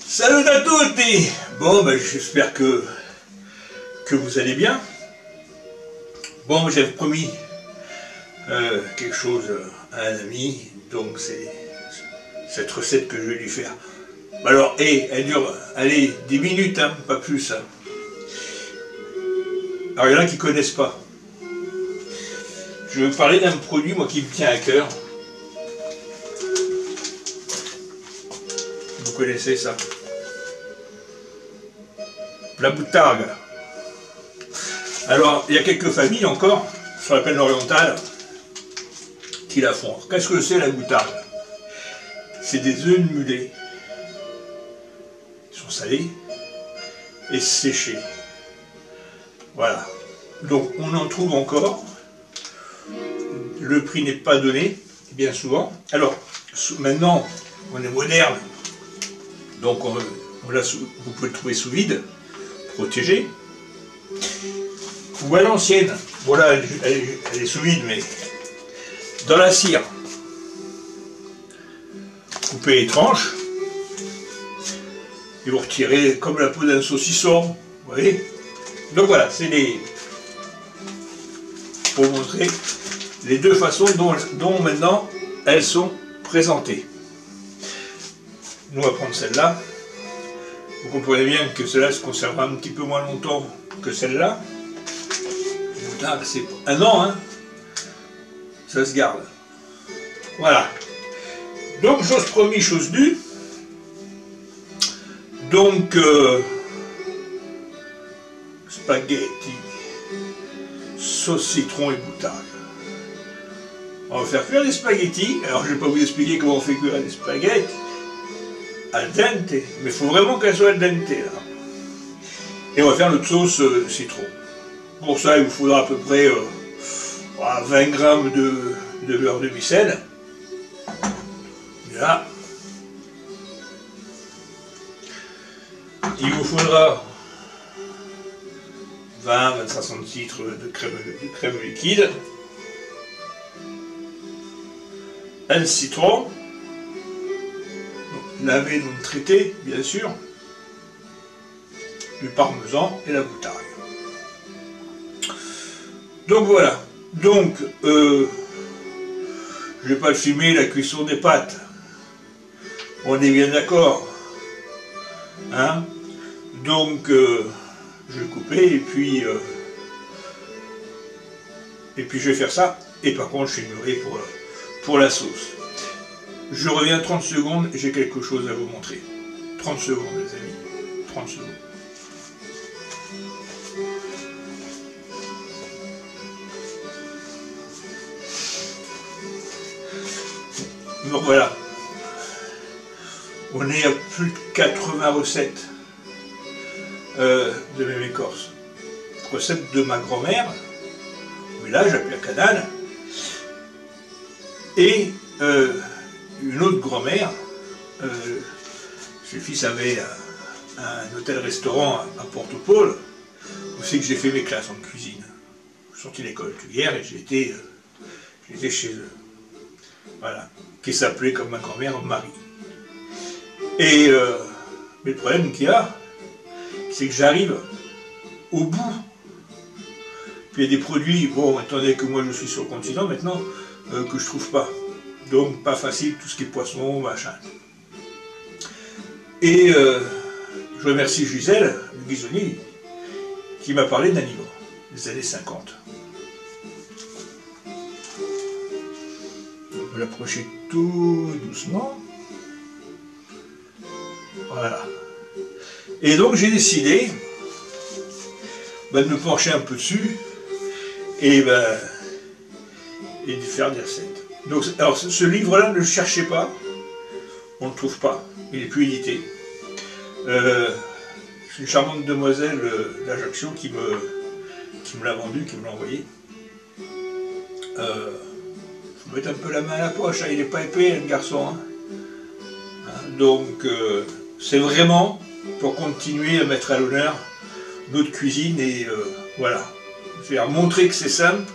Salut à tutti. Bon, ben, j'espère que vous allez bien. Bon, j'avais promis quelque chose à un ami, donc c'est cette recette que je vais lui faire. Alors, elle dure, allez, 10 minutes, hein, pas plus. Hein. Alors, il y en a qui ne connaissent pas. Je vais vous parler d'un produit, moi, qui me tient à cœur. Vous connaissez ça? La boutargue. Alors, il y a quelques familles encore, sur la plaine orientale, qui la font. Qu'est-ce que c'est la boutargue? C'est des œufs de mulet. Ils sont salés et séchés. Voilà. Donc, on en trouve encore. Le prix n'est pas donné, bien souvent. Alors, maintenant, on est moderne. Donc, vous pouvez le trouver sous vide, protégé. Ou à l'ancienne, voilà, elle est sous vide, mais dans la cire. Coupez les tranches. Et vous retirez comme la peau d'un saucisson. Vous voyez? Donc voilà, c'est les... pour vous montrer les deux façons dont maintenant elles sont présentées. Nous, on va prendre celle-là. Vous comprenez bien que celle-là se conservera un petit peu moins longtemps que celle-là. C'est un an, hein. Ça se garde. Voilà. Donc, chose promise, chose due. Donc, spaghetti, sauce citron et boutargue. On va faire cuire les spaghettis. Alors, je ne vais pas vous expliquer comment on fait cuire les spaghettis al dente, mais il faut vraiment qu'elles soient al dente, là. Et on va faire notre sauce citron. Pour ça, il vous faudra à peu près 20 g de beurre de micelle. Là. Il vous faudra 20-25 centilitres de crème liquide. Un citron. Lavé, non traité, bien sûr. Du parmesan et la boutargue. Donc voilà, donc je ne vais pas filmer la cuisson des pâtes, on est bien d'accord, hein? Donc je vais couper et puis je vais faire ça, et par contre je filmerai pour la sauce. Je reviens 30 secondes et j'ai quelque chose à vous montrer. 30 secondes les amis, 30 secondes. Donc voilà, on est à plus de 80 recettes de même écorce. Recette de ma grand-mère, au village, appelée à Canal, et une autre grand-mère. Ses fils avaient un hôtel-restaurant à Porto-Pôle, où c'est que j'ai fait mes classes en cuisine. Je suis sorti de l'école hier et j'étais chez eux. Voilà, qui s'appelait comme ma grand-mère Marie. Et mais le problème qu'il y a, c'est que j'arrive au bout. Puis il y a des produits, bon, attendez que moi je suis sur le continent maintenant, que je trouve pas. Donc pas facile, tout ce qui est poisson, machin. Et je remercie Gisèle, le Guisoni, qui m'a parlé d'un livre des années 50. On va l'approcher tout doucement. Voilà. Et donc j'ai décidé de me pencher un peu dessus et de faire des recettes. Donc, alors ce livre-là, ne le cherchez pas, on ne le trouve pas, il n'est plus édité. C'est une charmante demoiselle d'Ajaccio qui me l'a vendu, qui me l'a envoyé. Faut mettre un peu la main à la poche, hein, il n'est pas épais le garçon. Hein. Donc c'est vraiment pour continuer à mettre à l'honneur notre cuisine et voilà. Faire montrer que c'est simple,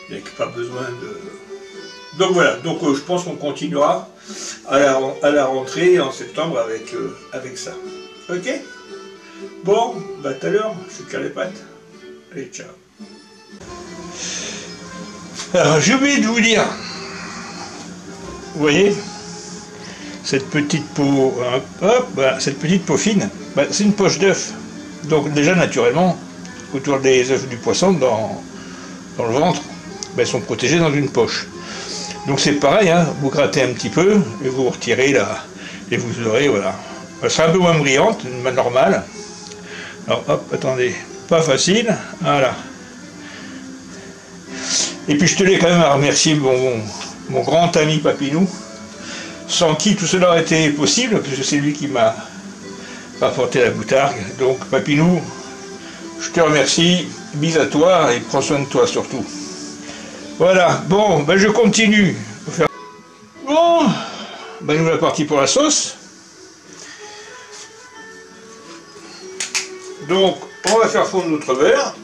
il n'y a pas besoin Donc voilà, donc je pense qu'on continuera à la rentrée en septembre avec ça. Ok? Bon, bah tout à l'heure, je te carre les pattes. Allez, ciao. Alors j'ai oublié de vous dire, vous voyez, cette petite peau, hop, bah, cette petite peau fine, bah, c'est une poche d'œuf. Donc déjà naturellement, autour des œufs du poisson, dans le ventre, bah, elles sont protégées dans une poche. Donc c'est pareil, hein, vous grattez un petit peu, et vous retirez là, et vous aurez, voilà. Elle sera un peu moins brillante, normale. Alors hop, attendez, pas facile, voilà. Et puis je tenais quand même à remercier mon grand ami Papinou, sans qui tout cela aurait été possible, puisque c'est lui qui m'a apporté la boutargue. Donc Papinou, je te remercie, bis à toi et prends soin de toi surtout. Voilà, bon, ben je continue. Bon, ben nous voilà partis pour la sauce. Donc, on va faire fondre notre beurre.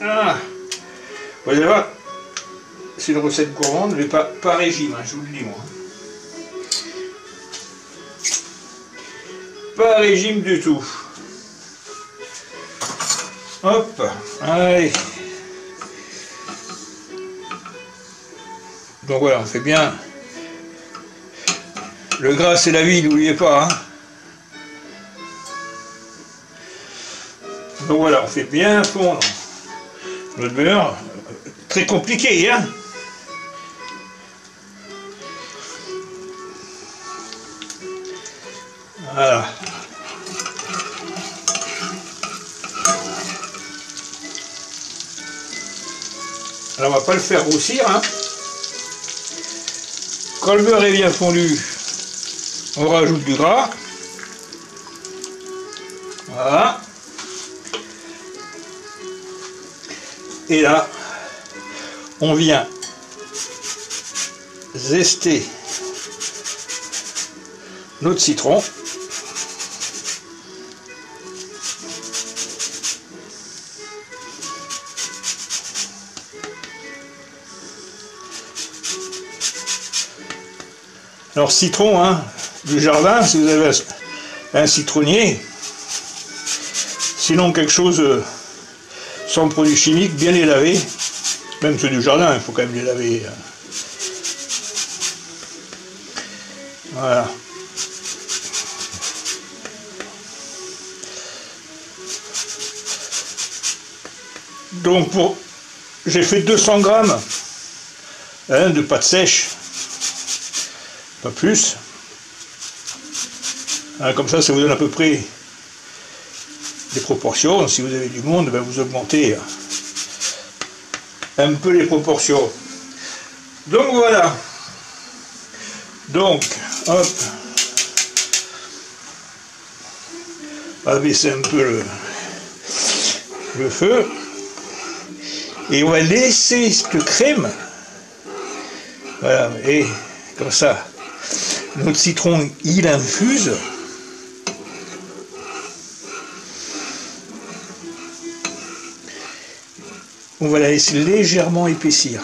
Ah, vous allez voir, c'est une recette gourmande, mais pas régime, hein, je vous le dis moi. Pas régime du tout. Hop, allez. Donc voilà, on fait bien. Le gras c'est la vie, n'oubliez pas. Hein. Donc voilà, on fait bien fondre notre beurre. Très compliqué, hein. Voilà. Alors on va pas le faire grossir, hein. Quand le beurre est bien fondu, on rajoute du gras. Voilà. Et là, on vient zester notre citron. Alors citron, hein, du jardin, si vous avez un citronnier, sinon quelque chose sans produits chimiques, bien les laver, même ceux du jardin, il faut quand même les laver. Voilà. Donc j'ai fait 200 grammes hein, de pâte sèche. Pas plus. Alors, comme ça vous donne à peu près des proportions. Si vous avez du monde, ben vous augmentez un peu les proportions. Donc voilà. Donc, hop. On va baisser un peu le feu. Et on va laisser cette crème. Voilà, et comme ça. Notre citron, il infuse. On va la laisser légèrement épaissir.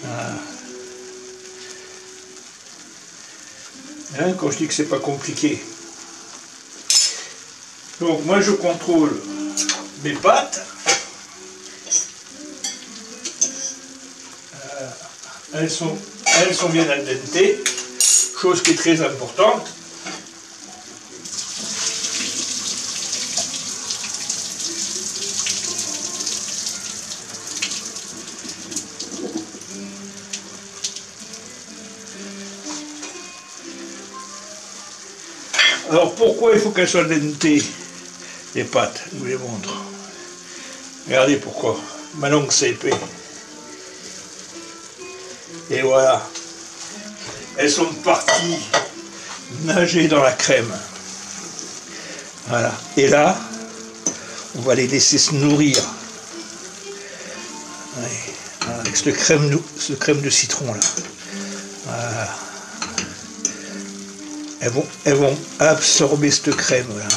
Voilà. Hein, quand je dis que c'est pas compliqué. Donc moi je contrôle mes pâtes. Elles sont bien al dente, chose qui est très importante. Alors pourquoi il faut qu'elles soient al dente, les pâtes? Je vous les montre. Regardez pourquoi. Maintenant que c'est épais. Et voilà, elles sont parties nager dans la crème. Voilà. Et là, on va les laisser se nourrir. Voilà. Avec ce crème de citron là. Voilà. elles vont absorber cette crème là.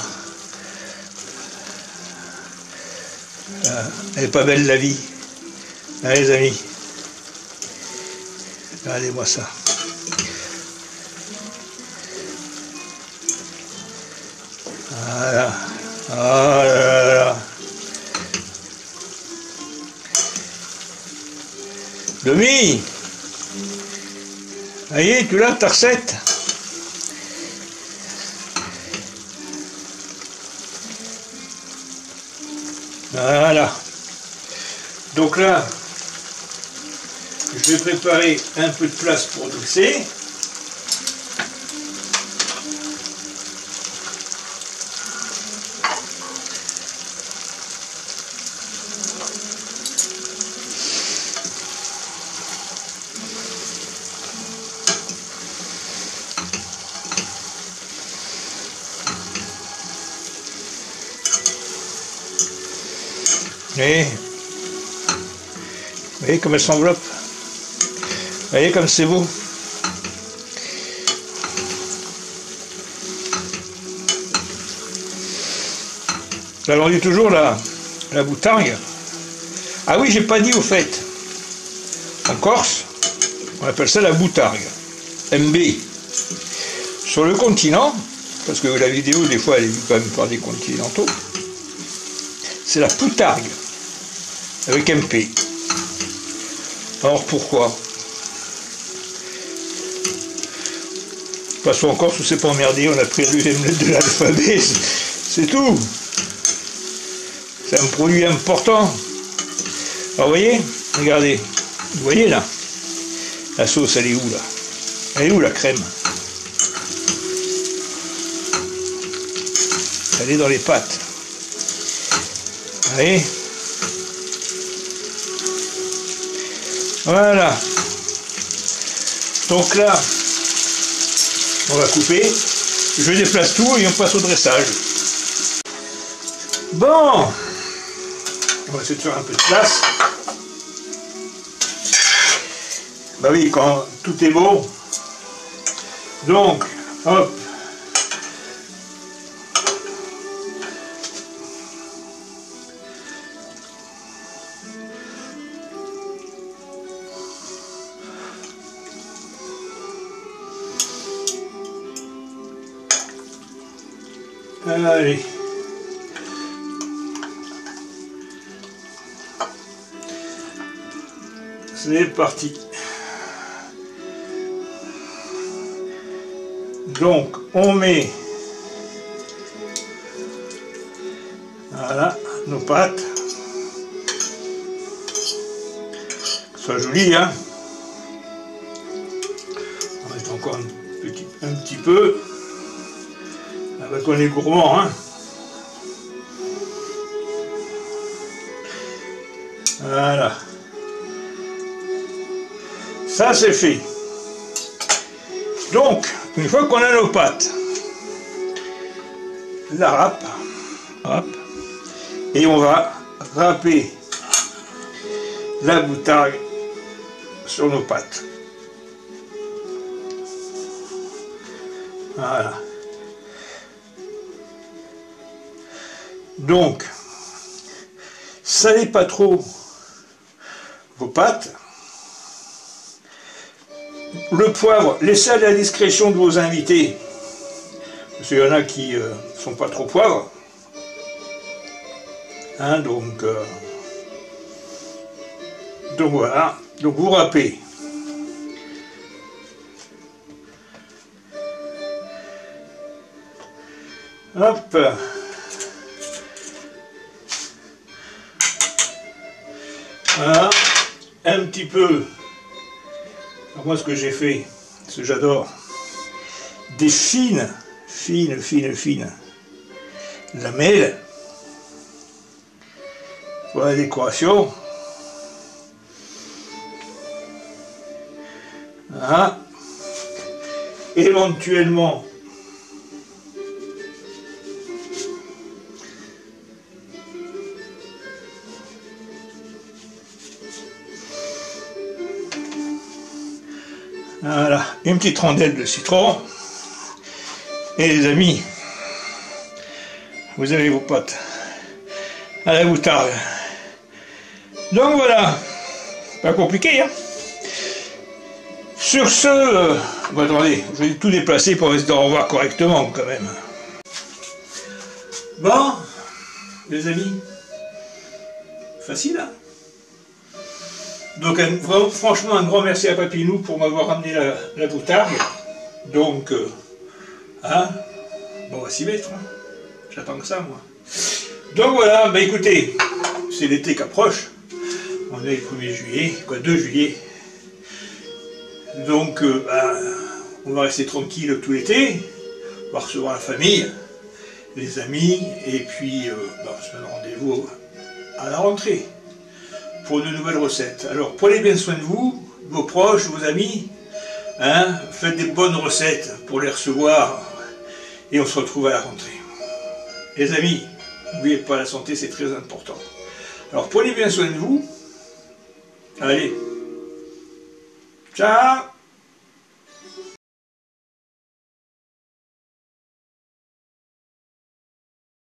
Elle est pas belle la vie, hein, les amis. Regardez-moi ça. Voilà. Oh là là. Demi, voyez, tu l'as ta recette. Voilà. Donc là, je vais préparer un peu de place pour dousser. Et vous voyez comme elle s'enveloppe. Vous voyez comme c'est beau. Alors on dit toujours la boutargue. Ah oui, j'ai pas dit au fait. En Corse, on appelle ça la boutargue. MB. Sur le continent, parce que la vidéo des fois elle est vue quand même par des continentaux, c'est la poutargue. Avec MP. Alors pourquoi? De toute façon, en Corse, c'est pas emmerdé, on a pris la deuxième lettre de l'alphabet, c'est tout. C'est un produit important. Alors vous voyez, regardez, vous voyez là, la sauce elle est où là? Elle est où la crème? Elle est dans les pâtes. Vous voyez? Voilà. Donc là, on va couper. Je déplace tout et on passe au dressage. Bon, on va essayer de faire un peu de place. Bah oui, quand tout est beau. Donc, hop. Allez. C'est parti. Donc, on met voilà, nos pâtes. Que ce soit joli, hein. On va mettre encore un petit peu. Ah bah, on est gourmand, hein. Voilà. Ça, c'est fait. Donc, une fois qu'on a nos pâtes, la râpe, hop, et on va râper la boutargue sur nos pâtes. Voilà. Donc, salez pas trop vos pâtes. Le poivre, laissez à la discrétion de vos invités. Parce qu'il y en a qui ne sont pas trop poivres. Hein, donc voilà. Donc vous râpez. Hop. Voilà. Un petit peu. Alors moi, ce que j'ai fait, ce que j'adore, des fines lamelles pour la décoration. Voilà. Éventuellement, voilà, une petite rondelle de citron. Et les amis, vous avez vos potes à la moutarde. Donc voilà, pas compliqué, hein. Sur ce, bon, attendez, je vais tout déplacer pour rester au revoir correctement quand même. Bon, les amis, facile, hein. Donc franchement un grand merci à Papinou pour m'avoir ramené la moutarde. Donc, hein, bon, on va s'y mettre, hein. J'attends que ça moi. Donc voilà, bah écoutez, c'est l'été qui approche. On est le 1er juillet, quoi, 2 juillet. Donc, on va rester tranquille tout l'été. On va recevoir la famille, les amis, et puis on se donne rendez-vous à la rentrée pour de nouvelles recettes. Alors, prenez bien soin de vous, vos proches, vos amis. Hein, faites des bonnes recettes pour les recevoir. Et on se retrouve à la rentrée. Les amis, n'oubliez pas, la santé, c'est très important. Alors, prenez bien soin de vous. Allez. Ciao.